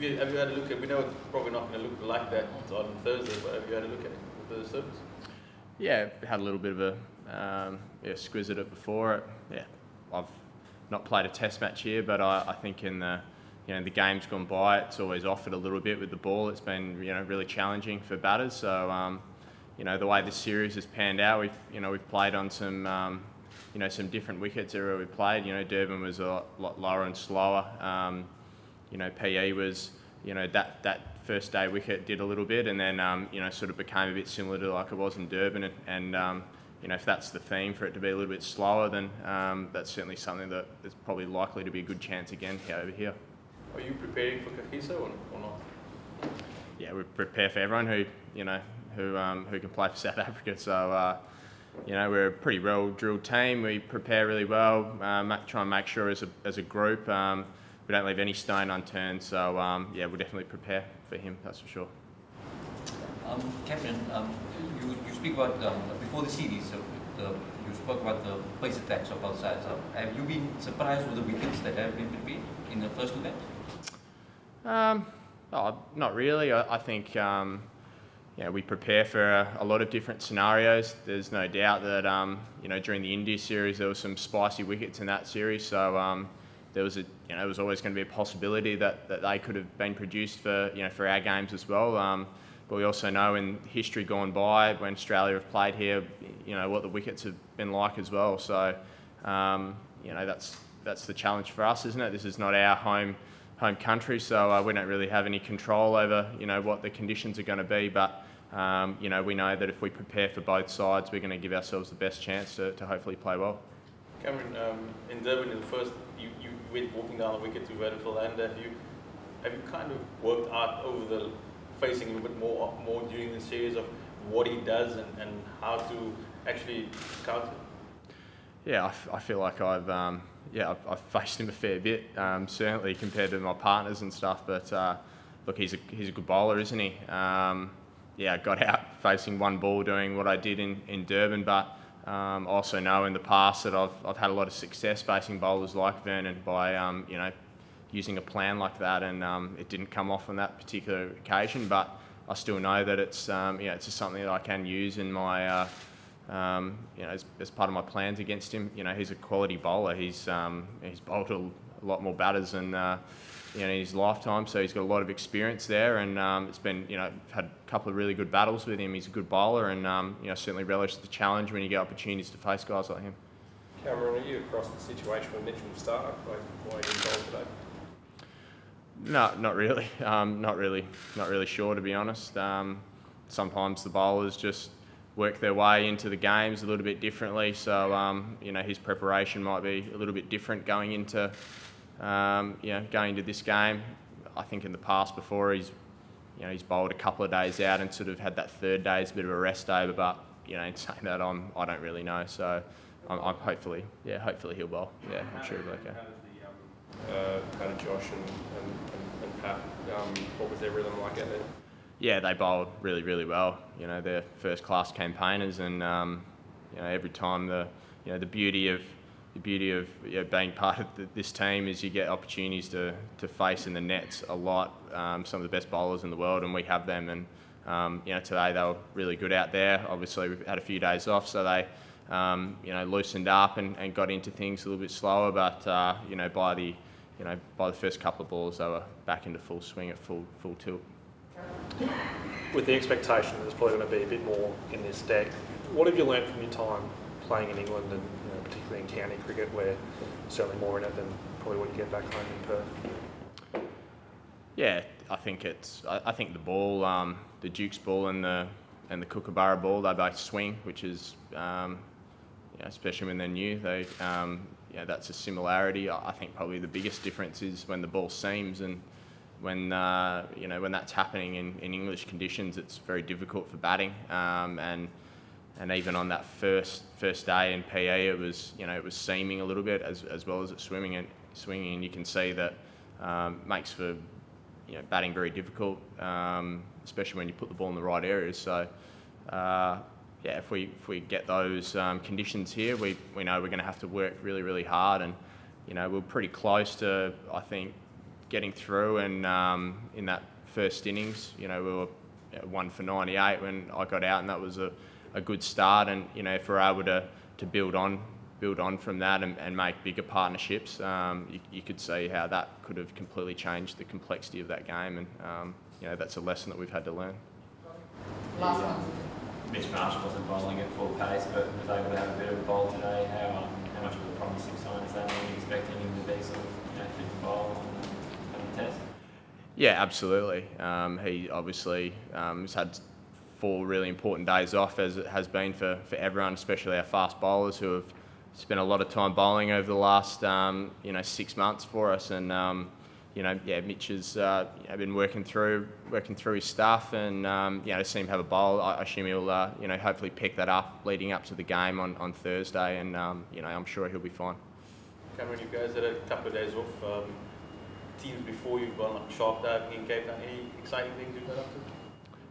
Have you had a look at? We know it's probably not going to look like that on Thursday, but have you had a look at it with the surface? Yeah, had a little bit of a squiz at it before. Yeah, I've not played a test match here, but I think in the the games gone by, it's always offered a little bit with the ball. It's been really challenging for batters. So the way this series has panned out, we've played on some some different wickets where we played. Durban was a lot lower and slower. PE was that first day wicket did a little bit, and then sort of became a bit similar to like it was in Durban. And if that's the theme for it to be a little bit slower, then that's certainly something that is probably likely to be a good chance again over here. Are you preparing for Kagiso or not? Yeah, we prepare for everyone who can play for South Africa. So we're a pretty well drilled team. We prepare really well. Try and make sure as a group we don't leave any stone unturned. So we'll definitely prepare for him. That's for sure. Cameron, you speak about before the series. You spoke about the pace attacks of both sides. Have you been surprised with the wickets that have been prepared in the first two games? Not really. I think we prepare for a lot of different scenarios. There's no doubt that during the India series there was some spicy wickets in that series. So there was it was always going to be a possibility that they could have been produced for our games as well. But we also know in history gone by, when Australia have played here, what the wickets have been like as well. So that's the challenge for us, isn't it? This is not our home country, so we don't really have any control over what the conditions are going to be. But we know that if we prepare for both sides, we're going to give ourselves the best chance to hopefully play well. Cameron, in Durban, in the first, you went walking down the wicket to vertical, and have you kind of worked out over the facing a little bit more during the series of what he does and how to actually counter? Yeah, I feel like I've faced him a fair bit, certainly compared to my partners and stuff. But look, he's a good bowler, isn't he? I got out facing one ball doing what I did in Durban, but I also know in the past that I've had a lot of success facing bowlers like Vernon by using a plan like that, and it didn't come off on that particular occasion. But I still know that it's it's just something that I can use in my as part of my plans against him. He's a quality bowler. He's bowled a lot more batters than in his lifetime, so he's got a lot of experience there. And it's been had a couple of really good battles with him. He's a good bowler, and certainly relish the challenge when you get opportunities to face guys like him. Cameron, are you across the situation with Mitchell Stark? Like, why are you involved today? No, not really. Not really sure, to be honest. Sometimes the bowlers just work their way into the games a little bit differently. So his preparation might be a little bit different going into going into this game. I think in the past before he's bowled a couple of days out and sort of had that third day as a bit of a rest over. But in saying that, I don't really know. So I'm hopefully he'll bowl. Yeah, I'm sure he'll be okay. How did Josh and Pat, what was their rhythm like out there? Yeah, they bowled really, really well. They're first-class campaigners, and every time the beauty of being part of this team is you get opportunities to face in the nets a lot. Some of the best bowlers in the world, and we have them. And today they were really good out there. Obviously, we've had a few days off, so they loosened up and got into things a little bit slower. But by the first couple of balls, they were back into full swing at full tilt. With the expectation that there's probably going to be a bit more in this deck, what have you learned from your time playing in England and particularly in county cricket, where certainly more in it than probably what you get back home in Perth? Yeah, I think the ball, the Duke's ball and the Kookaburra ball, they both swing, which is especially when they're new. That's a similarity. I think probably the biggest difference is when the ball seams, and when that's happening in English conditions, it's very difficult for batting. And even on that first day in PE, it was seaming a little bit as well as it swinging, and you can see that makes for batting very difficult, especially when you put the ball in the right areas. So if we get those conditions here, we know we're going to have to work really, really hard. And we're pretty close to, I think, getting through, and in that first innings, we were 1 for 98 when I got out, and that was a good start. And if we're able to build on from that and make bigger partnerships, you could see how that could have completely changed the complexity of that game. And that's a lesson that we've had to learn. Last one. Mitch Marsh wasn't bowling at full pace, but was able to have a bit of a bowl today. How much of a promising sign is that? Are you expecting him to be sort of fit to bowl on the test? Yeah, absolutely. He obviously has had 4 really important days off, as it has been for everyone, especially our fast bowlers who have spent a lot of time bowling over the last 6 months for us. And Mitch has been working through his stuff, and to see him have a bowl, I assume he'll hopefully pick that up leading up to the game on Thursday, and I'm sure he'll be fine. Cameron, you guys had a couple of days off. Teams before, you've gone like shark diving in Cape Town. Any exciting things you've got up to?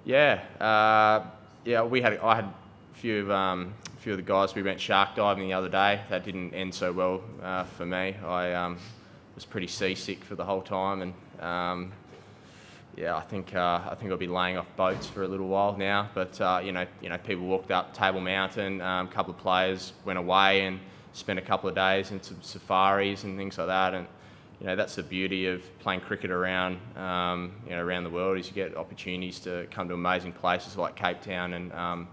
Yeah, I had a few of the guys. We went shark diving the other day. That didn't end so well for me. I was pretty seasick for the whole time, and I think I'll be laying off boats for a little while now. But people walked up Table Mountain. A couple of players went away and spent a couple of days in some safaris and things like that. And that's the beauty of playing cricket around around the world, is you get opportunities to come to amazing places like Cape Town, and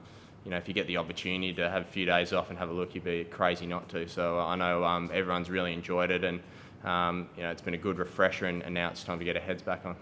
if you get the opportunity to have a few days off and have a look, you'd be crazy not to. So I know everyone's really enjoyed it, and it's been a good refresher, and now it's time to get our heads back on.